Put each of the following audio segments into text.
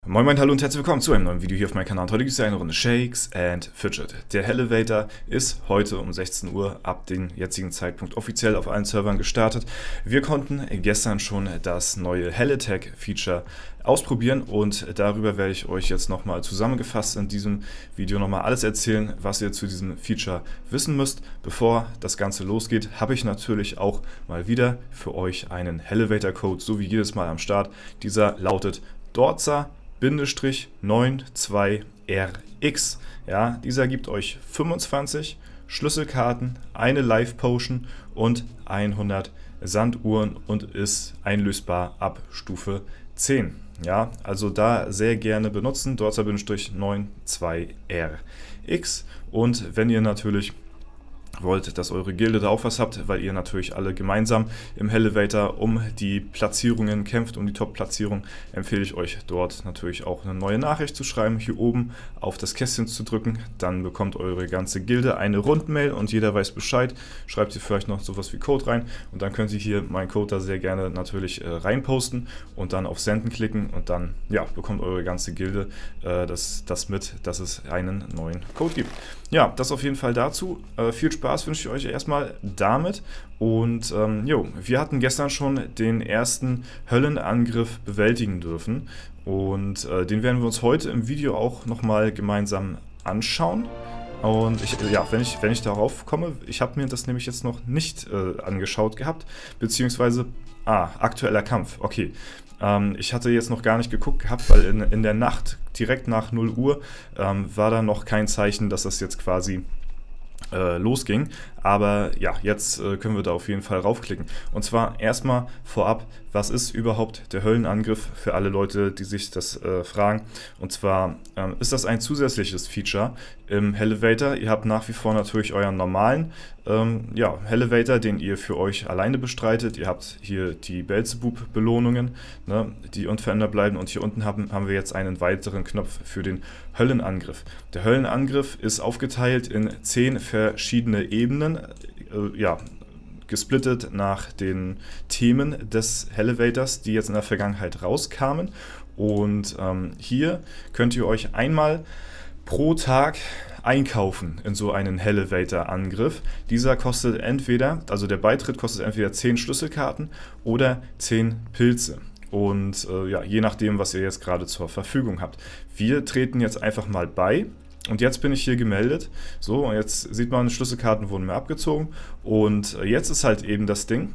Moin Moin, hallo und herzlich willkommen zu einem neuen Video hier auf meinem Kanal. Heute gibt es eine Runde Shakes and Fidget. Der Hellevator ist heute um 16 Uhr ab dem jetzigen Zeitpunkt offiziell auf allen Servern gestartet. Wir konnten gestern schon das neue Helle-Tag-Feature ausprobieren und darüber werde ich euch jetzt nochmal zusammengefasst in diesem Video nochmal alles erzählen, was ihr zu diesem Feature wissen müsst. Bevor das Ganze losgeht, habe ich natürlich auch mal wieder für euch einen Hellevator-Code, so wie jedes Mal am Start. Dieser lautet DORZA-92RX. Ja, dieser gibt euch 25 Schlüsselkarten, eine Live-Potion und 100 Sanduhren und ist einlösbar ab Stufe 10. Ja, also da sehr gerne benutzen, DORZA-92RX. Und wenn ihr natürlich wollt, dass eure Gilde da auch was habt, weil ihr natürlich alle gemeinsam im Hellevator um die Platzierungen kämpft, um die Top-Platzierung, empfehle ich euch dort natürlich auch eine neue Nachricht zu schreiben, hier oben auf das Kästchen zu drücken, dann bekommt eure ganze Gilde eine Rundmail und jeder weiß Bescheid, schreibt ihr vielleicht noch sowas wie Code rein und dann könnt ihr hier meinen Code da sehr gerne natürlich reinposten und dann auf Senden klicken und dann ja, bekommt eure ganze Gilde das mit, dass es einen neuen Code gibt. Ja, das auf jeden Fall dazu. Viel Spaß wünsche ich euch erstmal damit. Und wir hatten gestern schon den ersten Höllenangriff bewältigen dürfen. Und den werden wir uns heute im Video auch nochmal gemeinsam anschauen. Und wenn ich darauf komme, ich habe mir das nämlich jetzt noch nicht angeschaut gehabt, beziehungsweise, aktueller Kampf, okay. Ich hatte jetzt noch gar nicht geguckt gehabt, weil in der Nacht, direkt nach 0 Uhr, war da noch kein Zeichen, dass das jetzt quasi losging. Aber ja, jetzt können wir da auf jeden Fall raufklicken. Und zwar erstmal vorab, was ist überhaupt der Höllenangriff für alle Leute, die sich das fragen. Und zwar ist das ein zusätzliches Feature im Hellevator. Ihr habt nach wie vor natürlich euren normalen Hellevator, den ihr für euch alleine bestreitet. Ihr habt hier die Beelzebub-Belohnungen, ne, die unverändert bleiben. Und hier unten haben wir jetzt einen weiteren Knopf für den Höllenangriff. Der Höllenangriff ist aufgeteilt in 10 verschiedene Ebenen, gesplittet nach den Themen des Hellevators, die jetzt in der Vergangenheit rauskamen. Und hier könnt ihr euch einmal pro Tag einkaufen in so einen Hellevator-Angriff. Dieser kostet also der Beitritt kostet entweder 10 Schlüsselkarten oder 10 Pilze. Und je nachdem, was ihr jetzt gerade zur Verfügung habt. Wir treten jetzt einfach mal bei. Und jetzt bin ich hier gemeldet. So, und jetzt sieht man, Schlüsselkarten wurden mir abgezogen. Und jetzt ist halt eben das Ding.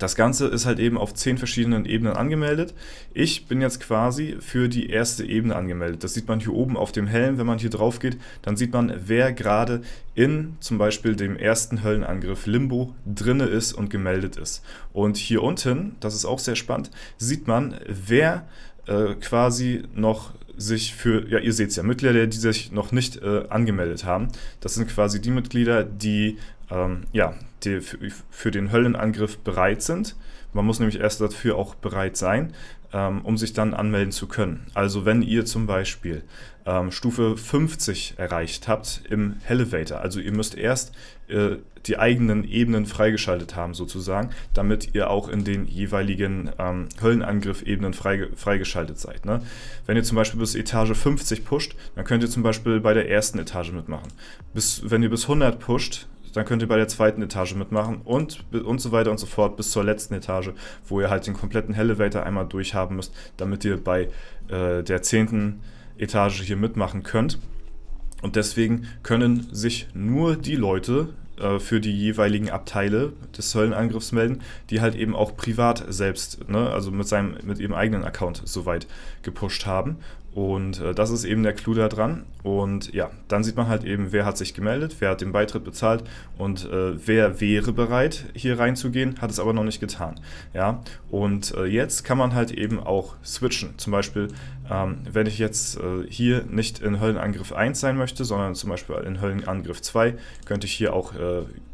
Das Ganze ist halt eben auf 10 verschiedenen Ebenen angemeldet. Ich bin jetzt quasi für die erste Ebene angemeldet. Das sieht man hier oben auf dem Helm. Wenn man hier drauf geht, dann sieht man, wer gerade in zum Beispiel dem ersten Höllenangriff Limbo drinne ist und gemeldet ist. Und hier unten, das ist auch sehr spannend, sieht man, wer quasi noch sich ihr seht es ja, Mitglieder, die sich noch nicht angemeldet haben. Das sind quasi die Mitglieder, die für den Höllenangriff bereit sind. Man muss nämlich erst dafür auch bereit sein, um sich dann anmelden zu können. Also wenn ihr zum Beispiel Stufe 50 erreicht habt im Hellevator, also ihr müsst erst die eigenen Ebenen freigeschaltet haben sozusagen, damit ihr auch in den jeweiligen Höllenangriff-Ebenen freigeschaltet seid. Ne? Wenn ihr zum Beispiel bis Etage 50 pusht, dann könnt ihr zum Beispiel bei der ersten Etage mitmachen. Wenn ihr bis 100 pusht, dann könnt ihr bei der zweiten Etage mitmachen und so weiter und so fort bis zur letzten Etage, wo ihr halt den kompletten Hellevator einmal durchhaben müsst, damit ihr bei der 10. Etage hier mitmachen könnt. Und deswegen können sich nur die Leute für die jeweiligen Abteile des Höllenangriffs melden, die halt eben auch privat selbst, ne, also mit ihrem eigenen Account soweit gepusht haben. Und das ist eben der Clou da dran. Und ja, dann sieht man halt eben, wer hat sich gemeldet, wer hat den Beitritt bezahlt und wer wäre bereit, hier reinzugehen, hat es aber noch nicht getan. Ja? Und jetzt kann man halt eben auch switchen. Zum Beispiel, wenn ich jetzt hier nicht in Höllenangriff 1 sein möchte, sondern zum Beispiel in Höllenangriff 2, könnte ich hier auch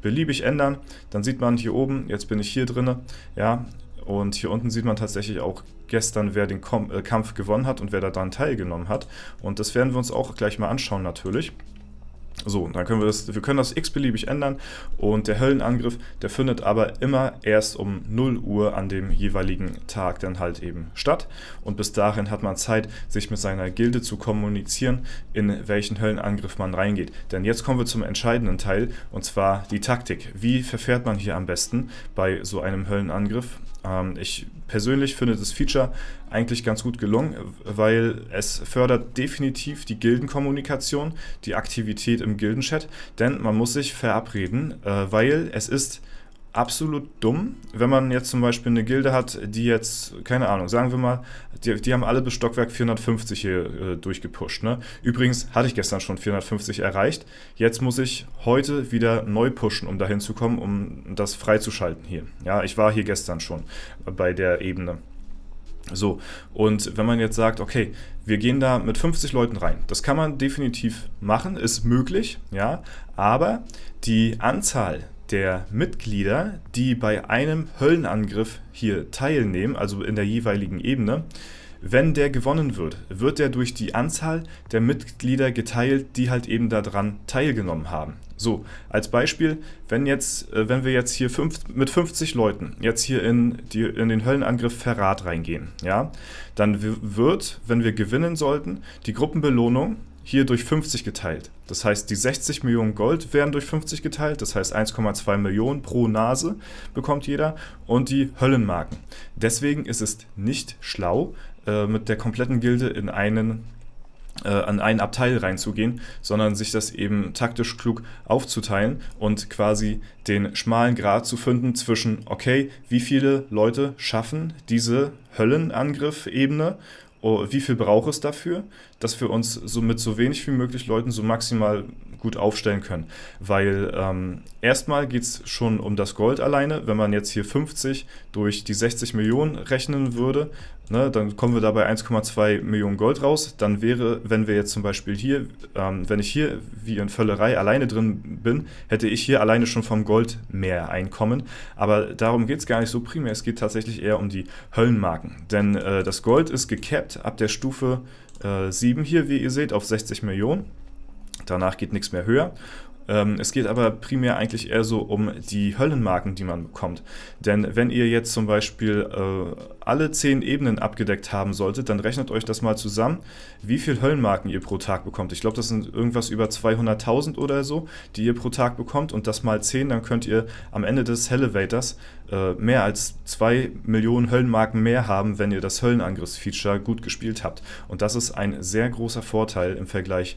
beliebig ändern. Dann sieht man hier oben, jetzt bin ich hier drin, ja, und hier unten sieht man tatsächlich auch gestern, wer den Kampf gewonnen hat und wer daran teilgenommen hat. Und das werden wir uns auch gleich mal anschauen natürlich. So, dann wir können das x-beliebig ändern und der Höllenangriff, der findet aber immer erst um 0 Uhr an dem jeweiligen Tag dann halt eben statt und bis dahin hat man Zeit, sich mit seiner Gilde zu kommunizieren, in welchen Höllenangriff man reingeht. Denn jetzt kommen wir zum entscheidenden Teil und zwar die Taktik. Wie verfährt man hier am besten bei so einem Höllenangriff? Ich persönlich finde das Feature eigentlich ganz gut gelungen, weil es fördert definitiv die Gildenkommunikation, die Aktivität im Gildenchat, denn man muss sich verabreden, weil es ist absolut dumm, wenn man jetzt zum Beispiel eine Gilde hat, die jetzt, keine Ahnung, sagen wir mal, die haben alle bis Stockwerk 450 hier durchgepusht. Ne? Übrigens hatte ich gestern schon 450 erreicht, jetzt muss ich heute wieder neu pushen, um dahin zu kommen, um das freizuschalten hier. Ja, ich war hier gestern schon bei der Ebene. So, und wenn man jetzt sagt, okay, wir gehen da mit 50 Leuten rein, das kann man definitiv machen, ist möglich, ja, aber die Anzahl der Mitglieder, die bei einem Höllenangriff hier teilnehmen, also in der jeweiligen Ebene, wenn der gewonnen wird, wird der durch die Anzahl der Mitglieder geteilt, die halt eben daran teilgenommen haben. So, als Beispiel, wenn wir jetzt hier mit 50 Leuten jetzt hier in den Höllenangriff Verrat reingehen, ja, dann wird, wenn wir gewinnen sollten, die Gruppenbelohnung hier durch 50 geteilt. Das heißt, die 60 Millionen Gold werden durch 50 geteilt, das heißt 1,2 Millionen pro Nase bekommt jeder und die Höllenmarken. Deswegen ist es nicht schlau, mit der kompletten Gilde an einen Abteil reinzugehen, sondern sich das eben taktisch klug aufzuteilen und quasi den schmalen Grat zu finden zwischen, okay, wie viele Leute schaffen diese Höllenangriff-Ebene, wie viel braucht es dafür, dass wir uns so mit so wenig wie möglich Leuten so maximal gut aufstellen können. Weil erstmal geht es schon um das Gold alleine. Wenn man jetzt hier 50 durch die 60 Millionen rechnen würde, ne, dann kommen wir dabei 1,2 Millionen Gold raus. Dann wäre, wenn wir jetzt zum Beispiel hier, wenn ich hier wie in Völlerei alleine drin bin, hätte ich hier alleine schon vom Gold mehr Einkommen. Aber darum geht es gar nicht so primär. Es geht tatsächlich eher um die Höllenmarken. Denn das Gold ist gecapped ab der Stufe 7 hier, wie ihr seht, auf 60 Millionen. Danach geht nichts mehr höher. Es geht aber primär eigentlich eher so um die Höllenmarken, die man bekommt. Denn wenn ihr jetzt zum Beispiel alle 10 Ebenen abgedeckt haben solltet, dann rechnet euch das mal zusammen, wie viel Höllenmarken ihr pro Tag bekommt. Ich glaube, das sind irgendwas über 200.000 oder so, die ihr pro Tag bekommt. Und das mal 10, dann könnt ihr am Ende des Hellevators mehr als 2 Millionen Höllenmarken mehr haben, wenn ihr das Höllenangriffsfeature gut gespielt habt. Und das ist ein sehr großer Vorteil im Vergleich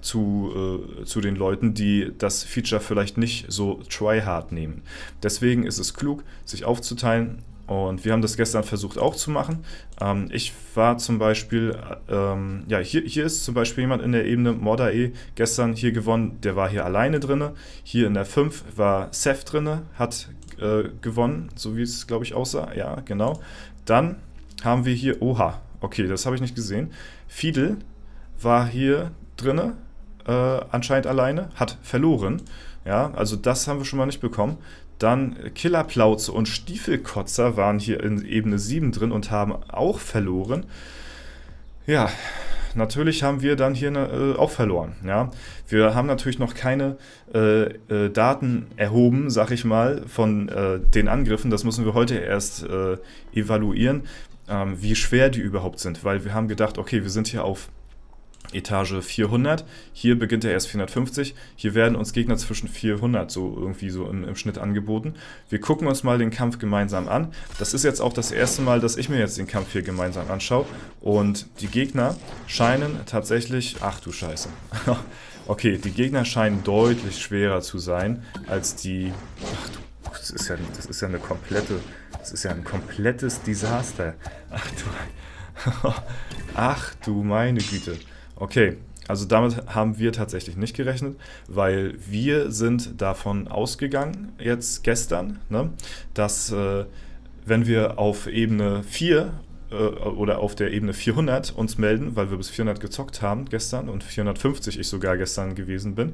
zu den Leuten, die das Feature vielleicht nicht so tryhard nehmen. Deswegen ist es klug, sich aufzuteilen. Und wir haben das gestern versucht auch zu machen. Ich war zum Beispiel, hier ist zum Beispiel jemand in der Ebene, Mordae, gestern hier gewonnen, der war hier alleine drin. Hier in der 5 war Seth drin, hat gewonnen, so wie es, glaube ich, aussah. Ja, genau. Dann haben wir hier, oha, okay, das habe ich nicht gesehen. Fidel war hier drin, anscheinend alleine, hat verloren. Ja, also das haben wir schon mal nicht bekommen. Dann Killerplauze und Stiefelkotzer waren hier in Ebene 7 drin und haben auch verloren. Ja, natürlich haben wir dann hier auch verloren. Ja. Wir haben natürlich noch keine Daten erhoben, sag ich mal, von den Angriffen. Das müssen wir heute erst evaluieren, wie schwer die überhaupt sind. Weil wir haben gedacht, okay, wir sind hier auf Etage 400, hier beginnt er erst 450, hier werden uns Gegner zwischen 400 so irgendwie so im Schnitt angeboten. Wir gucken uns mal den Kampf gemeinsam an. Das ist jetzt auch das erste Mal, dass ich mir jetzt den Kampf hier gemeinsam anschaue und die Gegner scheinen tatsächlich, ach du Scheiße, okay, die Gegner scheinen deutlich schwerer zu sein als die, das ist ja ein komplettes Desaster. Ach du meine Güte. Okay, also damit haben wir tatsächlich nicht gerechnet, weil wir sind davon ausgegangen, jetzt gestern, ne, dass wenn wir auf Ebene 4 oder auf der Ebene 400 uns melden, weil wir bis 400 gezockt haben gestern und 450 ich sogar gestern gewesen bin,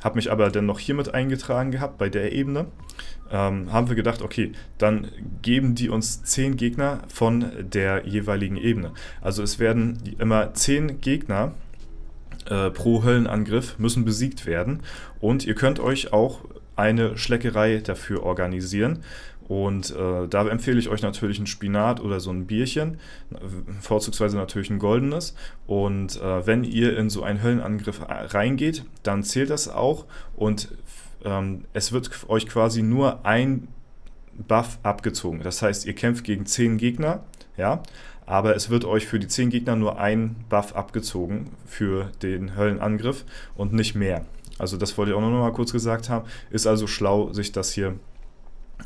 habe mich aber dann noch hier mit eingetragen gehabt bei der Ebene, haben wir gedacht, okay, dann geben die uns 10 Gegner von der jeweiligen Ebene. Also es werden immer 10 Gegner pro Höllenangriff müssen besiegt werden. Und ihr könnt euch auch eine Schleckerei dafür organisieren. Und da empfehle ich euch natürlich ein Spinat oder so ein Bierchen, vorzugsweise natürlich ein goldenes. Und wenn ihr in so einen Höllenangriff reingeht, dann zählt das auch und es wird euch quasi nur ein Buff abgezogen. Das heißt, ihr kämpft gegen 10 Gegner, ja, aber es wird euch für die 10 Gegner nur ein Buff abgezogen für den Höllenangriff und nicht mehr. Also das wollte ich auch noch mal kurz gesagt haben. Ist also schlau, sich das hier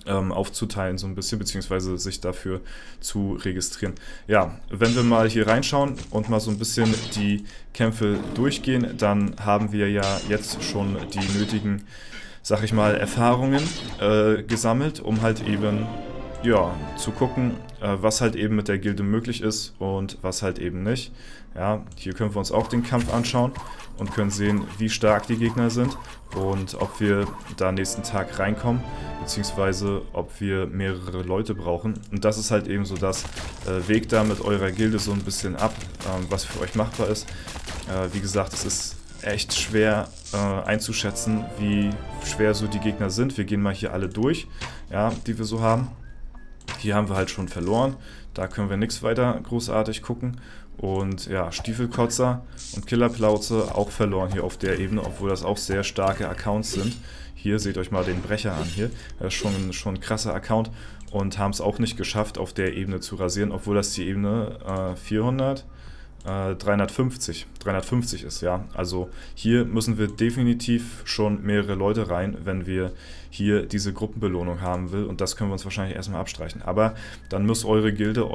aufzuteilen so ein bisschen, beziehungsweise sich dafür zu registrieren. Ja, wenn wir mal hier reinschauen und mal so ein bisschen die Kämpfe durchgehen, dann haben wir ja jetzt schon die nötigen, sag ich mal, Erfahrungen gesammelt, um halt eben ja, zu gucken, was halt eben mit der Gilde möglich ist und was halt eben nicht. Ja, hier können wir uns auch den Kampf anschauen und können sehen, wie stark die Gegner sind und ob wir da nächsten Tag reinkommen, beziehungsweise ob wir mehrere Leute brauchen. Und das ist halt eben so das, Weg da mit eurer Gilde so ein bisschen ab, was für euch machbar ist. Wie gesagt, es ist echt schwer einzuschätzen, wie schwer so die Gegner sind. Wir gehen mal hier alle durch, ja, die wir so haben. Hier haben wir halt schon verloren, da können wir nichts weiter großartig gucken. Und ja, Stiefelkotzer und Killerplauze auch verloren hier auf der Ebene, obwohl das auch sehr starke Accounts sind. Hier seht euch mal den Brecher an hier, das ist schon ein krasser Account und haben es auch nicht geschafft, auf der Ebene zu rasieren, obwohl das die Ebene 350 ist, ja. Also hier müssen wir definitiv schon mehrere Leute rein, wenn wir hier diese Gruppenbelohnung haben will, und das können wir uns wahrscheinlich erstmal abstreichen. Aber dann muss eure Gilde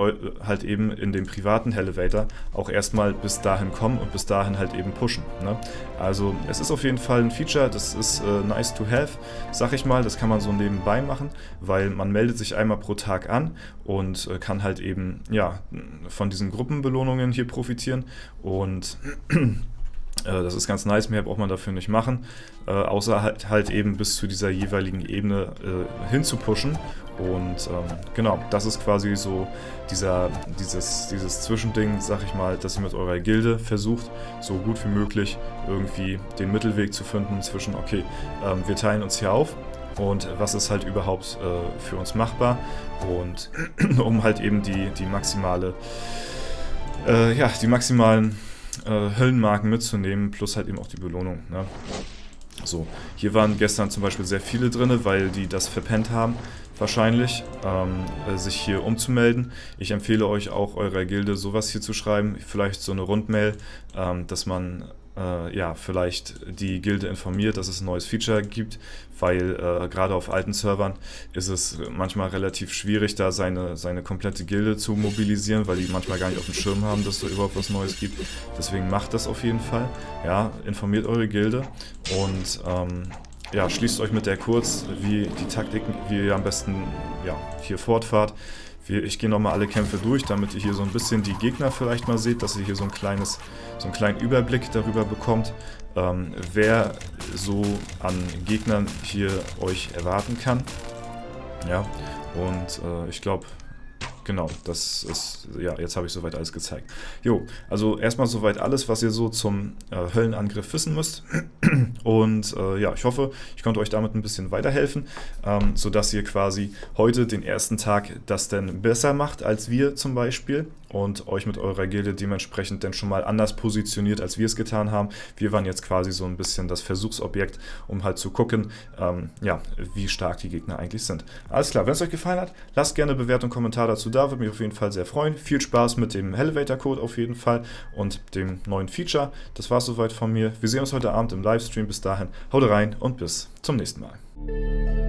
halt eben in dem privaten Elevator auch erstmal bis dahin kommen und bis dahin halt eben pushen, ne? Also es ist auf jeden Fall ein Feature, das ist nice to have, sag ich mal, das kann man so nebenbei machen, weil man meldet sich einmal pro Tag an und kann halt eben, ja, von diesen Gruppenbelohnungen hier profitieren und das ist ganz nice, mehr braucht man dafür nicht machen, außer halt eben bis zu dieser jeweiligen Ebene hin zu pushen. Und genau, das ist quasi so dieses Zwischending, sag ich mal, dass ihr mit eurer Gilde versucht, so gut wie möglich irgendwie den Mittelweg zu finden zwischen, okay, wir teilen uns hier auf und was ist halt überhaupt für uns machbar, und um halt eben die maximalen Höllenmarken mitzunehmen, plus halt eben auch die Belohnung, ne? So, hier waren gestern zum Beispiel sehr viele drin, weil die das verpennt haben, wahrscheinlich, sich hier umzumelden. Ich empfehle euch auch, eurer Gilde sowas hier zu schreiben, vielleicht so eine Rundmail, dass man ja, vielleicht die Gilde informiert, dass es ein neues Feature gibt, weil gerade auf alten Servern ist es manchmal relativ schwierig, da seine komplette Gilde zu mobilisieren, weil die manchmal gar nicht auf dem Schirm haben, dass es da überhaupt was Neues gibt. Deswegen macht das auf jeden Fall. Ja, informiert eure Gilde und ja, schließt euch mit der kurz, wie die Taktiken, wie ihr am besten ja, hier fortfahrt. Ich gehe nochmal alle Kämpfe durch, damit ihr hier so ein bisschen die Gegner vielleicht mal seht, dass ihr hier so einen kleinen Überblick darüber bekommt, wer so an Gegnern hier euch erwarten kann. Ja, und ich glaube, genau, das ist, ja, jetzt habe ich soweit alles gezeigt. Jo, also erstmal soweit alles, was ihr so zum Höllenangriff wissen müsst. Und ja, ich hoffe, ich konnte euch damit ein bisschen weiterhelfen, sodass ihr quasi heute den ersten Tag das denn besser macht als wir zum Beispiel und euch mit eurer Gilde dementsprechend dann schon mal anders positioniert, als wir es getan haben. Wir waren jetzt quasi so ein bisschen das Versuchsobjekt, um halt zu gucken, ja, wie stark die Gegner eigentlich sind. Alles klar, wenn es euch gefallen hat, lasst gerne eine Bewertung und Kommentar dazu da, würde mich auf jeden Fall sehr freuen. Viel Spaß mit dem Elevator-Code auf jeden Fall und dem neuen Feature. Das war es soweit von mir. Wir sehen uns heute Abend im Livestream. Bis dahin, haut rein und bis zum nächsten Mal.